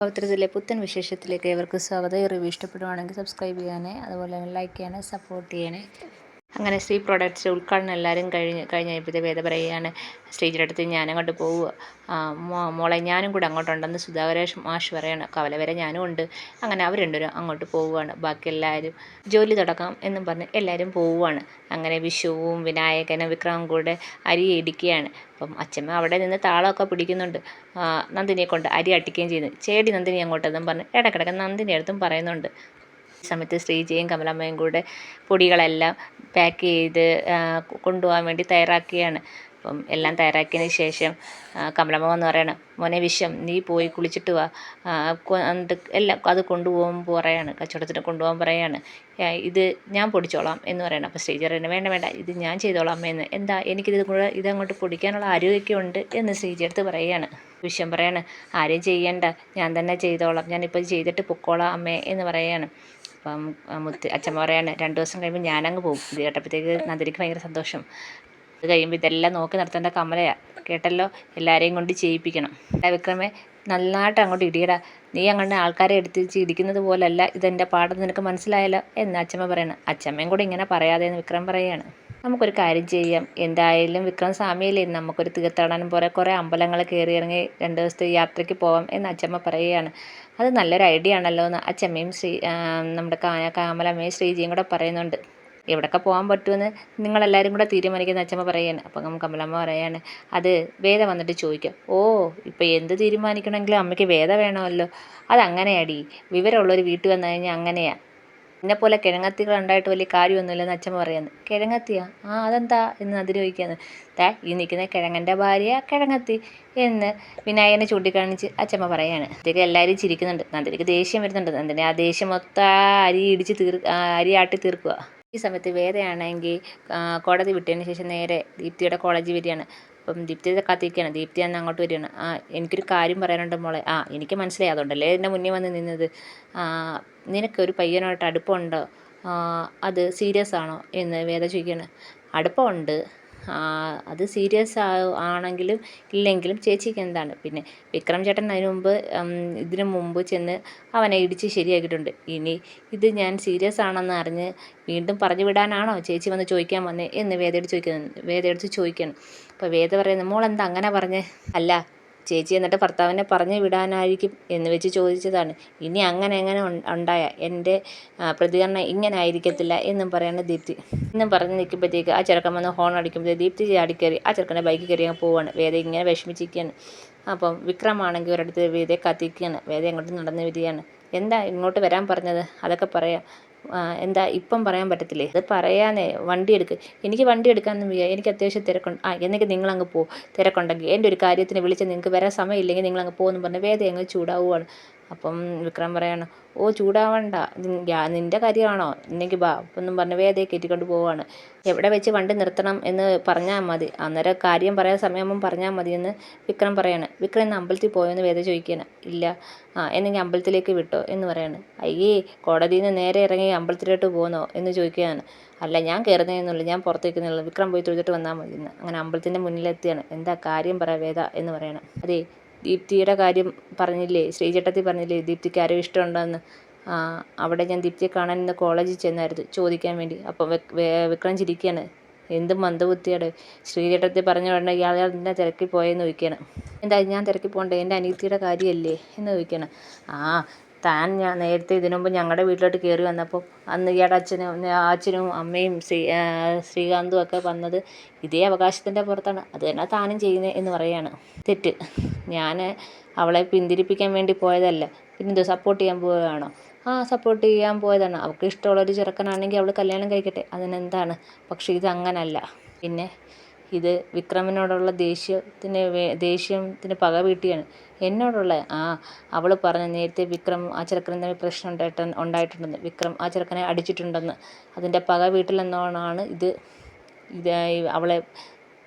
പവിത്രത്തിലെ പുത്തൻ വിശേഷത്തിലേക്ക് ഏവർക്കും സ്വാഗതം. ഈ റിവ്യൂ ഇഷ്ടപ്പെടുവാണെങ്കിൽ സബ്സ്ക്രൈബ് ചെയ്യാനേ, അതുപോലെ തന്നെ ലൈക്ക് ചെയ്യാനേ, സപ്പോർട്ട് ചെയ്യണേ. അങ്ങനെ ശ്രീ പ്രോഡക്റ്റ്സ് ഉദ്ഘാടനം എല്ലാവരും കഴിഞ്ഞപ്പോഴത്തെ വേദ പറയുകയാണ്, സ്റ്റേജിൻ്റെ അടുത്ത് ഞാനങ്ങോട്ട് പോവുക, മോളെ ഞാനും കൂടെ അങ്ങോട്ടുണ്ടെന്ന് സുധാകര മാഷ് പറയാണ്. കവല വരെ ഞാനും ഉണ്ട്. അങ്ങനെ അവർ രണ്ടുപേരും അങ്ങോട്ട് പോവുകയാണ്. ബാക്കി എല്ലാവരും ജോലി തുടങ്ങാം എന്നും പറഞ്ഞ് എല്ലാവരും പോവുകയാണ്. അങ്ങനെ വിഷുവും വിനായകനും വിക്രമും കൂടെ അരി ഇടിക്കുകയാണ്. അപ്പം അച്ഛമ്മ അവിടെ നിന്ന് താളമൊക്കെ പിടിക്കുന്നുണ്ട്. നന്ദിനിയെ കൊണ്ട് അരി അട്ടിക്കുകയും ചെയ്യുന്നു. ചേടി നന്ദിനി അങ്ങോട്ടെന്നും പറഞ്ഞ് ഇടയ്ക്കിടയ്ക്ക് നന്ദിനി അടുത്തും പറയുന്നുണ്ട്. ഈ സമയത്ത് ശ്രീജയും കമലമ്മയും കൂടെ പൊടികളെല്ലാം പാക്ക് ചെയ്ത് കൊണ്ടുപോകാൻ വേണ്ടി തയ്യാറാക്കുകയാണ്. അപ്പം എല്ലാം തയ്യാറാക്കിയതിന് ശേഷം കമലമ്മ വന്ന് പറയണം, മോനെ വിശ്വം നീ പോയി കുളിച്ചിട്ട് വാ, എന്നിട്ട് എല്ലാം അത് കൊണ്ടുപോകുമ്പോൾ പറയാണ്, കച്ചവടത്തിന് കൊണ്ടുപോകാൻ പറയാണ്, ഇത് ഞാൻ പൊടിച്ചോളാം എന്ന് പറയണം. അപ്പോൾ ശ്രീജ പറയുന്നത് വേണ്ട വേണ്ട, ഇത് ഞാൻ ചെയ്തോളാം അമ്മയെന്ന്. എന്താ എനിക്കിത് കൂടെ ഇതങ്ങോട്ട് പൊടിക്കാനുള്ള ആരോഗ്യമൊക്കെ ഉണ്ട് എന്ന് ശ്രീജ അടുത്ത് പറയുകയാണ്. വിശ്വം പറയാണ്, ആരെയും ചെയ്യണ്ട, ഞാൻ തന്നെ ചെയ്തോളാം, ഞാനിപ്പോൾ ചെയ്തിട്ട് പൊക്കോളാം അമ്മേ എന്ന് പറയുകയാണ്. അപ്പം അച്ഛമ്മ പറയാണ്, 2 ദിവസം കഴിയുമ്പോൾ ഞാനങ്ങ് പോകും. ഇത് കേട്ടപ്പോഴത്തേക്ക് നന്ദിനിക്ക് ഭയങ്കര സന്തോഷം. ഇത് കഴിയുമ്പോൾ ഇതെല്ലാം നോക്കി നടത്തേണ്ട കമലയാണ്. കേട്ടല്ലോ, എല്ലാവരെയും കൊണ്ട് ചെയ്യിപ്പിക്കണം. വിക്രമേ നന്നായിട്ട് അങ്ങോട്ട് ഇടിയടാ, നീ അങ്ങനെ ആൾക്കാരെ എടുത്തിച്ച് ഇടിക്കുന്നത് പോലല്ല ഇതെൻ്റെ പാഠം, നിനക്ക് മനസ്സിലായല്ലോ എന്ന് അച്ഛമ്മ പറയണം. അച്ഛമ്മയും കൂടെ ഇങ്ങനെ പറയാതെ എന്ന് വിക്രം പറയുകയാണ്. നമുക്കൊരു കാര്യം ചെയ്യാം, എന്തായാലും വിക്രം സ്വാമിയില്ലേ, നമുക്കൊരു തീർത്ഥാടനം പോലെ കുറേ അമ്പലങ്ങൾ കയറി ഇറങ്ങി 2 ദിവസത്തെ യാത്രയ്ക്ക് പോവാം എന്ന് അച്ഛമ്മ പറയുകയാണ്. അത് നല്ലൊരു ഐഡിയ ആണല്ലോ എന്ന് അച്ഛമ്മയും നമ്മുടെ കമലമ്മയും ശ്രീജിയും കൂടെ പറയുന്നുണ്ട്. എവിടെയൊക്കെ പോകാൻ പറ്റുമെന്ന് നിങ്ങളെല്ലാവരും കൂടെ തീരുമാനിക്കുന്ന അച്ഛമ്മ പറയുകയാണ്. അപ്പം കമലമ്മ പറയാണ്, അത് വേദ വന്നിട്ട് ചോദിക്കാം. ഓ, ഇപ്പം എന്ത് തീരുമാനിക്കണമെങ്കിലും അമ്മയ്ക്ക് വേദ വേണമല്ലോ. അതങ്ങനെയാടി, വിവരമുള്ളൊരു വീട്ടിൽ വന്നു കഴിഞ്ഞാൽ അങ്ങനെയാ. എന്നെപ്പോലെ കിഴങ്ങത്തികൾ ഉണ്ടായിട്ട് വലിയ കാര്യമൊന്നുമില്ലെന്ന് അച്ഛമ്മ പറയുന്നത്. കിഴങ്ങത്തിയാ? അതെന്താ എന്ന് അതിന് ചോദിക്കാന്ന്. ഈ നിൽക്കുന്ന കിഴങ്ങൻ്റെ ഭാര്യ കിഴങ്ങത്തി എന്ന് വിനായകനെ ചൂണ്ടിക്കാണിച്ച് അച്ഛമ്മ പറയാണ്. അതൊക്കെ എല്ലാവരും ചിരിക്കുന്നുണ്ട്. നന്ദിനിക്ക് ദേഷ്യം വരുന്നുണ്ട്. നന്ദിനി ആ ദേഷ്യം മൊത്തം അരി ആട്ടി തീർക്കുക. ഈ സമയത്ത് വേദയാണെങ്കിൽ കോടതി വിട്ടതിന് ശേഷം നേരെ ദീപ്തിയുടെ കോളേജിൽ വരികയാണ്. അപ്പം ദീപ്തിയെ കാത്തിരിക്കുകയാണ്. ദീപ്തി അന്ന് അങ്ങോട്ട് വരികയാണ്. എനിക്കൊരു കാര്യം പറയാനുണ്ട് മോളെ. എനിക്ക് മനസ്സിലായി, അതുകൊണ്ടല്ലേ എൻ്റെ മുന്നേ വന്ന് നിന്നത്. നിനക്കൊരു പയ്യനായിട്ട് അടുപ്പമുണ്ടോ? അത് സീരിയസ് ആണോ എന്ന് വേദ ചോദിക്കുകയാണ്. അടുപ്പമുണ്ട്, അത് സീരിയസ് ആണെങ്കിലും ഇല്ലെങ്കിലും ചേച്ചിക്ക് എന്താണ്. പിന്നെ വിക്രം ചേട്ടൻ ഇതിനു മുമ്പ് ചെന്ന് അവനെ ഇടിച്ച് ശരിയാക്കിയിട്ടുണ്ട്. ഇനി ഇത് ഞാൻ സീരിയസ് ആണെന്ന് അറിഞ്ഞ് വീണ്ടും പറഞ്ഞു വിടാനാണോ ചേച്ചി വന്ന് ചോദിക്കാൻ വന്നേ എന്ന് വേദയെടുത്ത് ചോദിക്കണം. അപ്പോൾ വേദ പറയുന്നത്, മോളെന്താ അങ്ങനെ പറഞ്ഞേ? അല്ല ചേച്ചി എന്നിട്ട് ഭർത്താവിനെ പറഞ്ഞു വിടാനായിരിക്കും എന്ന് വെച്ച് ചോദിച്ചതാണ്. ഇനി അങ്ങനെ ഉണ്ടായ എൻ്റെ പ്രതികരണം ഇങ്ങനെ ആയിരിക്കത്തില്ല എന്നും പറയാണ് ദീപ്തി. എന്നും പറഞ്ഞ് നിൽക്കുമ്പോഴത്തേക്ക് ആ ചെറുക്കൻ വന്ന് ഹോൺ അടിക്കുമ്പോഴത്തേക്ക് ദീപ്തി ചാടിക്കയറി ആ ചെറുക്കൻ്റെ ബൈക്കിൽ കയറി അങ്ങ് പോവാണ്. വേദ ഇങ്ങനെ വിഷമിച്ചിരിക്കുകയാണ്. അപ്പം വിക്രമാണെങ്കിൽ ഒരിടത്ത് വേദയെ കത്തിക്കുകയാണ്. വേദ അങ്ങോട്ട് നടന്നു വരികയാണ്. എന്താ ഇങ്ങോട്ട് വരാൻ പറഞ്ഞത്? അതൊക്കെ പറയാം. എന്താ ഇപ്പം പറയാൻ പറ്റത്തില്ലേ? അത് പറയാനേ, വണ്ടി എടുക്ക്. എനിക്ക് വണ്ടി എടുക്കാനൊന്നും വയ്യ, എനിക്ക് അത്യാവശ്യം തിരക്കുണ്ട്. എന്നെങ്കിൽ നിങ്ങളങ്ങ് പോ, തിരക്കുണ്ടെങ്കിൽ. എൻ്റെ ഒരു കാര്യത്തിന് വിളിച്ച് നിങ്ങൾക്ക് വരാൻ സമയമില്ലെങ്കിൽ നിങ്ങളങ്ങ് പോകുമെന്ന് പറഞ്ഞ് വേദ അങ്ങ് ചൂടാവുകയാണ്. അപ്പം വിക്രം പറയാണ്, ഓ ചൂടാവണ്ട, നിൻ്റെ കാര്യമാണോ, ഇന്നെങ്കിൽ ബാ എന്നും പറഞ്ഞ് വേദയെ കയറ്റിക്കൊണ്ട് പോവുകയാണ്. എവിടെ വെച്ച് വണ്ടി നിർത്തണം എന്ന് പറഞ്ഞാൽ മതി, അന്നേരം കാര്യം പറയാൻ സമയമാകുമ്പം പറഞ്ഞാൽ മതി എന്ന് വിക്രം പറയാണ്. വിക്രം ഇന്ന് അമ്പലത്തിൽ പോയെന്ന് വേദ ചോദിക്കുകയാണ്. ഇല്ല. എന്നെങ്കിൽ അമ്പലത്തിലേക്ക് വിട്ടോ എന്ന് പറയാണ്. അയ്യേ, കോടതിയിൽ നിന്ന് നേരെ ഇറങ്ങി അമ്പലത്തിലോട്ട് പോകുന്നോ എന്ന് ചോദിക്കുകയാണ്. അല്ല, ഞാൻ കയറുന്നതെന്നുള്ളൂ, ഞാൻ പുറത്തേക്കുന്നുള്ളൂ, വിക്രം പോയി തൊഴുതിട്ട് വന്നാൽ മതി എന്ന്. അങ്ങനെ അമ്പലത്തിൻ്റെ മുന്നിലെത്തിയാണ്. എന്താ കാര്യം പറ വേദ എന്ന് പറയണം. അതെ, ദീപ്തിയുടെ കാര്യം പറഞ്ഞില്ലേ, ശ്രീചേട്ടത്തി പറഞ്ഞില്ലേ ദീപ്തിക്ക് ആരോ ഇഷ്ടമുണ്ടെന്ന്. അവിടെ ഞാൻ ദീപ്തിയെ കാണാൻ ഇന്ന് കോളേജിൽ ചെന്നായിരുന്നു ചോദിക്കാൻ വേണ്ടി. അപ്പം വിക്രം ചിരിക്കുകയാണ്. എന്ത് മന്ദബുദ്ധിയാണ്, ശ്രീചേട്ടത്തി പറഞ്ഞ ഉടനെ ഇയാൾ എന്നെ തിരക്കി പോയെന്ന് ചോദിക്കുകയാണ്. എന്താ ഞാൻ തിരക്കി പോകണ്ടേ, എൻ്റെ അനിയത്തിയുടെ കാര്യമല്ലേ എന്ന് ചോദിക്കുകയാണ്. ഞാൻ നേരത്തെ ഇതിനു മുമ്പ് ഞങ്ങളുടെ വീട്ടിലോട്ട് കയറി വന്നപ്പോൾ അന്ന് ഇയാളുടെ അച്ഛനും അമ്മയും ശ്രീകാന്തും ഒക്കെ വന്നത് ഇതേ അവകാശത്തിൻ്റെ പുറത്താണ്. അത് തന്നെ താനും ചെയ്യുന്നത് എന്ന് പറയുകയാണ്. തെറ്റ്, ഞാൻ അവളെ പിന്തിരിപ്പിക്കാൻ വേണ്ടി പോയതല്ല. പിന്നെന്തോ സപ്പോർട്ട് ചെയ്യാൻ പോവുകയാണോ? സപ്പോർട്ട് ചെയ്യാൻ പോയതാണ്. അവൾക്ക് ഇഷ്ടമുള്ളൊരു ചെറുക്കനാണെങ്കിൽ അവൾ കല്യാണം കഴിക്കട്ടെ, അതിനെന്താണ്. പക്ഷേ ഇതങ്ങനല്ല. പിന്നെ ഇത് വിക്രമിനോടുള്ള ദേഷ്യത്തിന് പക വീട്ടിയാണ്. എന്നോടുള്ള അവൾ പറഞ്ഞു നേരത്തെ വിക്രം ആ ചെറുക്കനെ പ്രശ്നം ഉണ്ടായിട്ടുണ്ടെന്ന്, വിക്രം ആ ചെറുക്കനെ അടിച്ചിട്ടുണ്ടെന്ന്, അതിൻ്റെ പക വീട്ടിലെന്നോണാണ് ഇത് അവളെ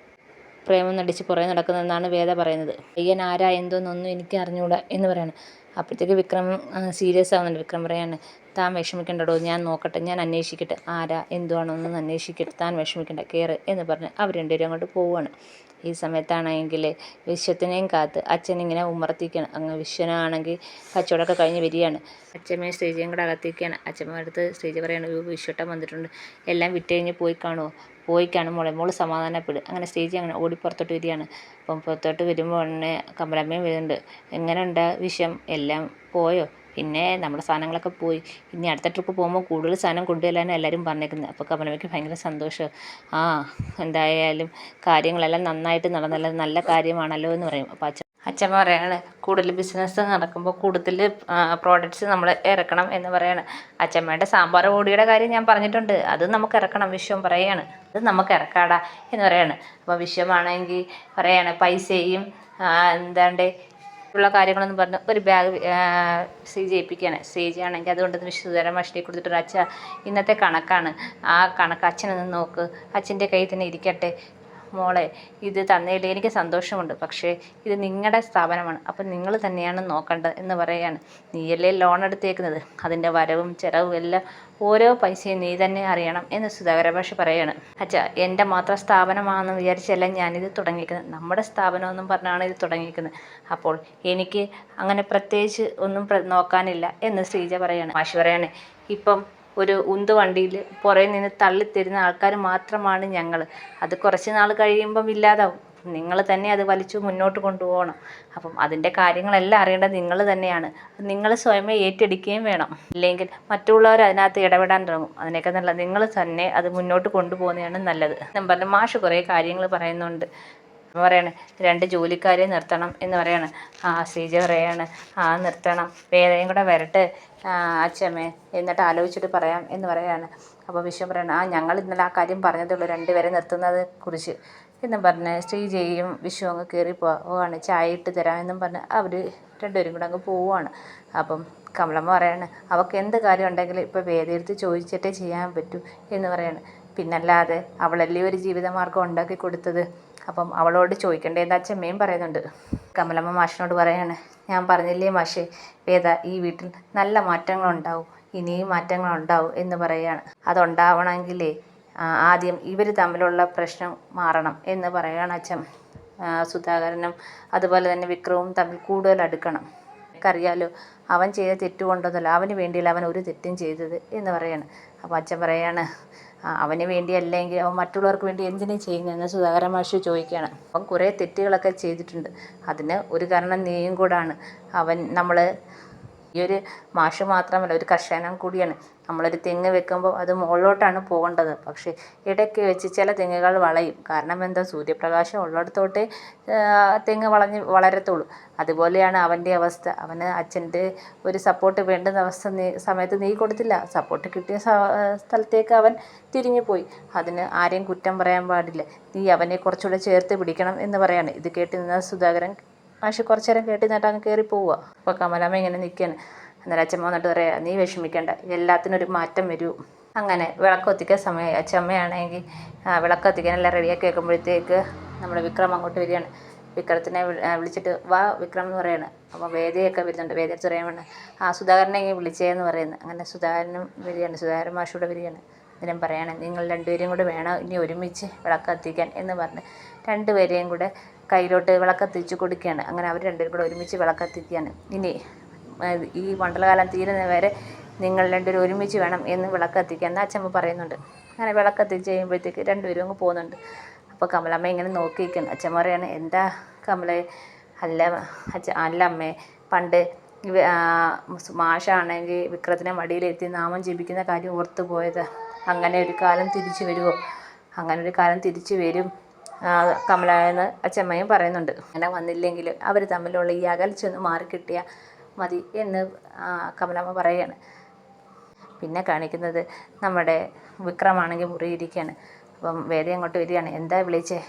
പ്രേമം നടിച്ച് പുറകെ നടക്കുന്നതെന്നാണ് വേദ പറയുന്നത്. പയ്യൻ ആരാ എന്തോന്നൊന്നും എനിക്ക് അറിഞ്ഞുകൂടാ എന്ന് പറയണം. അപ്പോഴത്തേക്ക് വിക്രം സീരിയസ് ആവുന്നുണ്ട്. വിക്രം പറയാണ്, താൻ വിഷമിക്കണ്ടടോ, ഞാൻ നോക്കട്ടെ, ഞാൻ അന്വേഷിക്കട്ടെ, ആരാ എന്തുവാണോന്നൊന്ന് അന്വേഷിക്കട്ടെ, താൻ വിഷമിക്കണ്ട, കയറ് എന്ന് പറഞ്ഞ് അവർ രണ്ടുപേരും അങ്ങോട്ട് പോവുകയാണ്. ഈ സമയത്താണെങ്കിൽ വിശ്വത്തിനെയും കാത്ത് അച്ഛനിങ്ങനെ ഉമ്മറത്തിരിക്കുകയാണ്. അങ്ങ് വിശ്വനാണെങ്കിൽ കച്ചവടമൊക്കെ കഴിഞ്ഞ് വരികയാണ്. അച്ഛമ്മയും ശ്രീജയും കൂടെ അകത്തിരിക്കുകയാണ്. അച്ഛമ്മ അടുത്ത് ശ്രീജ പറയാണ്, വിശ്വട്ടൻ വന്നിട്ടുണ്ട്, എല്ലാം വിറ്റ് കഴിഞ്ഞ് പോയി കാണുമോ? പോയി കാണും മോള് സമാധാനപ്പെടും. അങ്ങനെ ശ്രീജ അങ്ങനെ ഓടി പുറത്തോട്ട് വരികയാണ്. അപ്പം പുറത്തോട്ട് വരുമ്പോൾ ഉടനെ കമലമ്മയും വരുന്നുണ്ട്. എങ്ങനെയുണ്ട് വിഷയം? എല്ലാം പോയോ? പിന്നെ നമ്മുടെ സാധനങ്ങളൊക്കെ പോയി, ഇനി അടുത്ത ട്രിപ്പ് പോകുമ്പോൾ കൂടുതൽ സാധനം കൊണ്ടുവരാനാണ് എല്ലാവരും പറഞ്ഞേക്കുന്നത്. അപ്പോൾ കമലമ്മയ്ക്ക് ഭയങ്കര സന്തോഷം. ആ എന്തായാലും കാര്യങ്ങളെല്ലാം നന്നായിട്ട് നടന്നല്ലോ, നല്ല കാര്യമാണല്ലോ എന്ന് പറയും. അപ്പോൾ അച്ഛമ്മ പറയാണ്, കൂടുതൽ ബിസിനസ് നടക്കുമ്പോൾ കൂടുതൽ പ്രോഡക്റ്റ്സ് നമ്മൾ ഇറക്കണം എന്ന് പറയാണ്. അച്ഛമ്മയുടെ സാമ്പാർ പൊടിയുടെ കാര്യം ഞാൻ പറഞ്ഞിട്ടുണ്ട്, അത് നമുക്ക് ഇറക്കണം വിശ്വം പറയാണ്. അത് നമുക്ക് ഇറക്കാടാ എന്ന് പറയാണ്. അപ്പോൾ വിശ്വമാണെങ്കിൽ പറയാണ് പൈസയും എന്താണ്ട് ഉള്ള കാര്യങ്ങളൊന്നും പറഞ്ഞ് ഒരു ബാഗ് ശ്രീജ ഏൽപ്പിക്കുകയാണ്. ശ്രീജ ആണെങ്കിൽ അതുകൊണ്ട് സുധാകരൻ മാഷിനെ കൊടുത്തിട്ട്, അച്ഛ ഇന്നത്തെ കണക്കാണ്, ആ കണക്ക് അച്ഛനൊന്ന് നോക്ക്, അച്ഛൻ്റെ കയ്യിൽ തന്നെ ഇരിക്കട്ടെ മോളെ, ഇത് തന്നതിൽ എനിക്ക് സന്തോഷമുണ്ട്, പക്ഷേ ഇത് നിങ്ങളുടെ സ്ഥാപനമാണ്, അപ്പം നിങ്ങൾ തന്നെയാണ് നോക്കേണ്ടത് എന്ന് പറയുകയാണ്. നീയല്ലേ ലോൺ എടുത്തേക്കുന്നത്, അതിൻ്റെ വരവും ചിലവും എല്ലാം ഓരോ പൈസയും നീ തന്നെ അറിയണം എന്ന് സുധാകര മാഷ് പറയുകയാണ്. അച്ഛാ, എൻ്റെ മാത്രം സ്ഥാപനമാണെന്ന് വിചാരിച്ചല്ല ഞാനിത് തുടങ്ങിയിരിക്കുന്നത്, നമ്മുടെ സ്ഥാപനമെന്നും പറഞ്ഞാണ് ഇത് തുടങ്ങിയിരിക്കുന്നത്. അപ്പോൾ എനിക്ക് അങ്ങനെ പ്രത്യേകിച്ച് ഒന്നും നോക്കാനില്ല എന്ന് ശ്രീജ പറയുകയാണ്. മാഷ് പറയുകയാണ്, ഇപ്പം ഒരു ഉന്തുവണ്ടിയിൽ പുറകിൽ നിന്ന് തള്ളിത്തരുന്ന ആൾക്കാർ മാത്രമാണ് ഞങ്ങൾ. അത് കുറച്ച് നാൾ കഴിയുമ്പം ഇല്ലാതാവും. നിങ്ങൾ തന്നെ അത് വലിച്ചു മുന്നോട്ട് കൊണ്ടുപോകണം. അപ്പം അതിൻ്റെ കാര്യങ്ങളെല്ലാം അറിയേണ്ടത് നിങ്ങൾ തന്നെയാണ്. നിങ്ങൾ സ്വയമേ ഏറ്റെടുക്കുകയും വേണം. ഇല്ലെങ്കിൽ മറ്റുള്ളവർ അതിനകത്ത് ഇടപെടാൻ തുടങ്ങും. അതിനൊക്കെ നല്ലത് നിങ്ങൾ തന്നെ അത് മുന്നോട്ട് കൊണ്ടുപോകുന്നതാണ് നല്ലത്. ഞാൻ പറഞ്ഞു, മാഷ് കുറേ കാര്യങ്ങൾ പറയുന്നുണ്ട്. പറയാണ് 2 ജോലിക്കാരെ നിർത്തണം എന്ന് പറയാണ്. ശ്രീജ പറയാണ്, നിർത്തണം, വേദനയും കൂടെ വരട്ടെ അച്ഛമ്മേ, എന്നിട്ട് ആലോചിച്ചിട്ട് പറയാം എന്ന് പറയാണ്. അപ്പോൾ വിശ്വം പറയണം, ഞങ്ങൾ ഇന്നലെ ആ കാര്യം പറഞ്ഞതേ ഉള്ളൂ, 2 പേരെ നിർത്തുന്നതെ കുറിച്ച് എന്നും പറഞ്ഞ് ശ്രീജയും വിശ്വം അങ്ങ് കയറി പോവാണ്. ചായ ഇട്ട് തരാം എന്നും പറഞ്ഞ് അവർ 2 പേരും കൂടെ അങ്ങ് പോവുകയാണ്. അപ്പം കമലമ്മ പറയാണ്, അവൾക്ക് എന്ത് കാര്യം ഉണ്ടെങ്കിലും ഇപ്പോൾ വേദയെടുത്ത് ചോദിച്ചിട്ടേ ചെയ്യാൻ പറ്റൂ എന്ന് പറയാണ്. പിന്നല്ലാതെ അവളല്ലേ ഒരു ജീവിതമാർഗം ഉണ്ടാക്കി കൊടുത്തത്, അപ്പം അവളോട് ചോദിക്കേണ്ടതെന്ന് അച്ഛമ്മയും പറയുന്നുണ്ട്. കമലമ്മ മാഷിനോട് പറയാണ്, ഞാൻ പറഞ്ഞില്ലേ മാഷേ, വേദ ഈ വീട്ടിൽ നല്ല മാറ്റങ്ങളുണ്ടാവും, ഇനിയും മാറ്റങ്ങളുണ്ടാവും എന്ന് പറയുകയാണ്. അതുണ്ടാവണമെങ്കിലേ ആദ്യം ഇവർ തമ്മിലുള്ള പ്രശ്നം മാറണം എന്ന് പറയുകയാണ് അച്ഛൻ. സുധാകരനും അതുപോലെ തന്നെ വിക്രവും തമ്മിൽ കൂടുതൽ അടുക്കണം. എനിക്കറിയാലോ, അവൻ ചെയ്ത തെറ്റുകൊണ്ടൊന്നുമല്ല, അവന് വേണ്ടിയല്ല അവൻ ഒരു തെറ്റും ചെയ്തത് എന്ന് പറയാണ്. അപ്പോൾ അച്ഛൻ പറയാണ്, അവന് വേണ്ടിയല്ലെങ്കിൽ അവൻ മറ്റുള്ളവർക്ക് വേണ്ടി എന്തിനും ചെയ്യുന്നതെന്ന് സുധാകരൻ മാഷ് ചോദിക്കുകയാണ്. അവൻ കുറേ തെറ്റുകളൊക്കെ ചെയ്തിട്ടുണ്ട്, അതിന് ഒരു കാരണം നീയും കൂടാണ്. നമ്മൾ ഈ ഒരു മാഷ് മാത്രമല്ല, ഒരു കർഷകനും കൂടിയാണ്. നമ്മളൊരു തെങ്ങ് വെക്കുമ്പോൾ അത് മുകളിലോട്ടാണ് പോകേണ്ടത്, പക്ഷേ ഇടയ്ക്ക് വെച്ച് ചില തെങ്ങുകൾ വളയും. കാരണം എന്താ, സൂര്യപ്രകാശം ഉള്ളിടത്തോട്ടേ തെങ്ങ് വളരത്തുള്ളൂ. അതുപോലെയാണ് അവൻ്റെ അവസ്ഥ. അവന് അച്ഛൻ്റെ ഒരു സപ്പോർട്ട് വേണ്ടുന്ന സമയത്ത് നീ കൊടുത്തില്ല. സപ്പോർട്ട് കിട്ടിയ സ്ഥലത്തേക്ക് അവൻ തിരിഞ്ഞു പോയി. അതിന് ആരെയും കുറ്റം പറയാൻ പാടില്ല. നീ അവനെ കുറച്ചുകൂടെ ചേർത്ത് പിടിക്കണം എന്ന് പറയാണ്. ഇത് കേട്ട് നിന്ന സുധാകരൻ മാഷ് കുറച്ചു നേരം കേട്ട് നിന്നിട്ട് അങ്ങ് കയറി പോവുക. അപ്പോൾ കമലമ്മ ഇങ്ങനെ നിൽക്കുകയാണ്. അന്നേരം അച്ഛമ്മ വന്നിട്ട് പറയാം, നീ വിഷമിക്കേണ്ട, എല്ലാത്തിനും ഒരു മാറ്റം വരൂ. അങ്ങനെ വിളക്ക് കത്തിക്കാൻ സമയമായി. അച്ഛമ്മയാണെങ്കിൽ വിളക്ക് കത്തിക്കാൻ എല്ലാം റെഡിയാക്കി വെക്കുമ്പോഴത്തേക്ക് നമ്മുടെ വിക്രം അങ്ങോട്ട് വരികയാണ്. വിക്രത്തിനെ വിളിച്ചിട്ട് വാ വിക്രം എന്ന് പറയാണ്. അപ്പോൾ വേദയൊക്കെ വരുന്നുണ്ട്. വേദയെടുത്ത് പറയാൻ വേണ്ട, സുധാകരനെ ഇങ്ങനെ വിളിച്ചേന്ന് പറയുന്നത്. അങ്ങനെ സുധാകരനും വരികയാണ്, സുധാകരൻ മാഷൂടെ വരികയാണ്. ഇതിനും പറയാണ്, നിങ്ങൾ 2 പേരും കൂടെ വേണം ഇനി ഒരുമിച്ച് വിളക്ക് കത്തിക്കാൻ എന്ന് പറഞ്ഞ് 2 പേരെയും കൂടെ കയ്യിലോട്ട് വിളക്ക് കത്തിച്ച് കൊടുക്കുകയാണ്. അങ്ങനെ അവർ 2 പേരും കൂടെ ഒരുമിച്ച് വിളക്ക് കത്തിക്കുകയാണ്. ഇനി ഈ മണ്ഡലകാലം തീരുന്നവരെ നിങ്ങൾ 2 പേരും ഒരുമിച്ച് വേണം എന്ന് വിളക്ക് കത്തിക്കാൻ എന്ന് അച്ഛമ്മ പറയുന്നുണ്ട്. അങ്ങനെ വിളക്ക് കത്തിച്ച് കഴിയുമ്പോഴത്തേക്ക് 2 പേരും അങ്ങ് പോകുന്നുണ്ട്. അപ്പോൾ കമലമ്മ ഇങ്ങനെ നോക്കി നിൽക്കുന്നു. അച്ഛമ്മ പറയാണ്, എന്താ കമലേ? അല്ല അമ്മേ, പണ്ട് മാഷാണെങ്കിൽ വിക്രത്തിനെ മടിയിലെത്തി നാമം ജപിക്കുന്ന കാര്യം ഓർത്തു പോയത്. അങ്ങനെ ഒരു കാലം തിരിച്ചു വരുമോ? അങ്ങനെ ഒരു കാലം തിരിച്ചു വരും കമല എന്ന് അച്ഛമ്മയും പറയുന്നുണ്ട്. അങ്ങനെ വന്നില്ലെങ്കിൽ അവർ തമ്മിലുള്ള ഈ അകൽച്ചൊന്ന് മാറിക്കിട്ടിയാൽ മതി എന്ന് കമലമ്മ പറയുകയാണ്. പിന്നെ കാണിക്കുന്നത് നമ്മുടെ വിക്രമാണെങ്കിൽ മുറിയിരിക്കുകയാണ്. അപ്പം വേദ അങ്ങോട്ട് വരികയാണ്. എന്താ വിളിച്ചേ?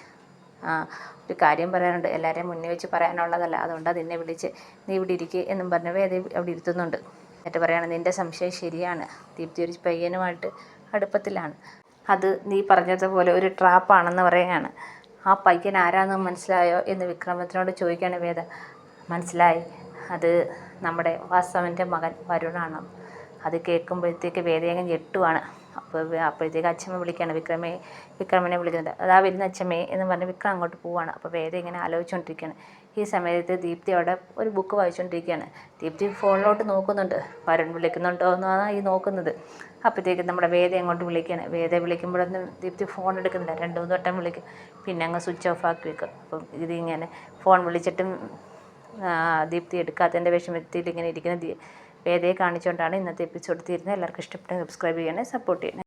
ഒരു കാര്യം പറയാനുണ്ട്, എല്ലാവരെയും മുന്നേ വെച്ച് പറയാനുള്ളതല്ല, അതുകൊണ്ടാണ് നിന്നെ വിളിച്ച്, നീ ഇവിടെ ഇരിക്കുക എന്നും പറഞ്ഞ് വേദ അവിടെ ഇരുത്തുന്നുണ്ട്. എന്നിട്ട് പറയുകയാണ്, നിൻ്റെ സംശയം ശരിയാണ്, ദീപ്തി ഒരു പയ്യനുമായിട്ട് അടുപ്പത്തിലാണ്, അത് നീ പറഞ്ഞതുപോലെ ഒരു ട്രാപ്പാണെന്ന് പറയുകയാണ്. ആ പയ്യൻ ആരാന്ന് മനസ്സിലായോ എന്ന് വിക്രമത്തിനോട് ചോദിക്കുകയാണ് വേദ. മനസ്സിലായി, അത് നമ്മുടെ വാസവൻ്റെ മകൻ വരുണാണ്. അത് കേൾക്കുമ്പോഴത്തേക്ക് വേദയങ്ങ് ഞെട്ടുവാണ്. അപ്പോഴത്തേക്ക് അച്ഛമ്മ വിളിക്കുകയാണ്, വിക്രമിനെ വിളിക്കുന്നുണ്ട്. അതാ വരുന്ന അച്ഛമ്മേ എന്ന് പറഞ്ഞ് വിക്രം അങ്ങോട്ട് പോവാണ്. അപ്പോൾ വേദ ഇങ്ങനെ ആലോചിച്ചുകൊണ്ടിരിക്കുകയാണ്. ഈ സമയത്ത് ദീപ്തി അവിടെ ഒരു ബുക്ക് വായിച്ചുകൊണ്ടിരിക്കുകയാണ്. ദീപ്തി ഫോണിലോട്ട് നോക്കുന്നുണ്ട്, വരുൺ വിളിക്കുന്നുണ്ടോ എന്നാണ് ഈ നോക്കുന്നത്. അപ്പോഴത്തേക്ക് നമ്മുടെ വേദ അങ്ങോട്ട് വിളിക്കുകയാണ്. വേദ വിളിക്കുമ്പോഴൊന്നും ദീപ്തി ഫോൺ എടുക്കുന്നില്ല. 2-3 വട്ടം വിളിക്കും, പിന്നെ അങ്ങ് സ്വിച്ച് ഓഫ് ആക്കി വെക്കും. അപ്പം ഇതിങ്ങനെ ഫോൺ വിളിച്ചിട്ടും ദീപ്തി എടുക്കാത്തതിൻ്റെ വിഷമത്തിൽ ഇങ്ങനെ ഇരിക്കുന്ന വേദയെ കാണിച്ചുകൊണ്ടാണ് ഇന്നത്തെ എപ്പിസോഡ് തീരുന്നത്. എല്ലാവർക്കും ഇഷ്ടപ്പെട്ടെങ്കിൽ സബ്സ്ക്രൈബ് ചെയ്യണേ, സപ്പോർട്ട് ചെയ്യണേ.